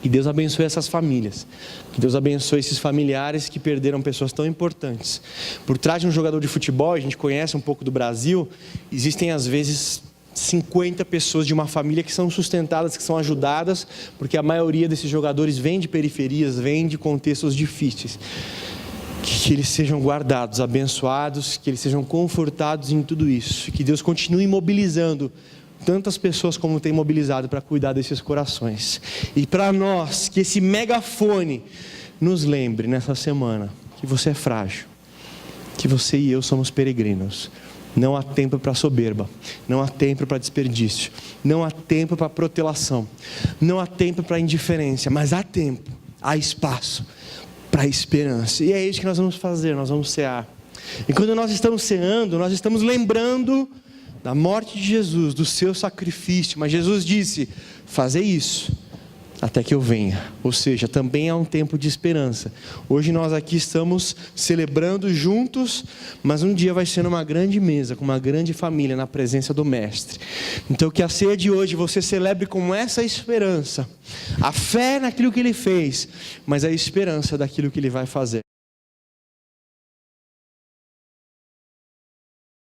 [SPEAKER 1] Que Deus abençoe essas famílias, que Deus abençoe esses familiares que perderam pessoas tão importantes. Por trás de um jogador de futebol, a gente conhece um pouco do Brasil, existem às vezes 50 pessoas de uma família que são sustentadas, que são ajudadas, porque a maioria desses jogadores vem de periferias, vem de contextos difíceis. Que eles sejam guardados, abençoados, que eles sejam confortados em tudo isso. Que Deus continue mobilizando tantas pessoas como tem mobilizado para cuidar desses corações. E para nós, que esse megafone nos lembre nessa semana que você é frágil, que você e eu somos peregrinos. Não há tempo para soberba, não há tempo para desperdício, não há tempo para protelação, não há tempo para indiferença, mas há tempo, há espaço para a esperança. E é isso que nós vamos fazer, nós vamos cear. E quando nós estamos ceando, nós estamos lembrando da morte de Jesus, do seu sacrifício. Mas Jesus disse: fazei isso até que eu venha. Ou seja, também há um tempo de esperança. Hoje nós aqui estamos celebrando juntos, mas um dia vai ser numa grande mesa, com uma grande família, na presença do Mestre. Então que a ceia de hoje você celebre com essa esperança, a fé naquilo que Ele fez, mas a esperança daquilo que Ele vai fazer.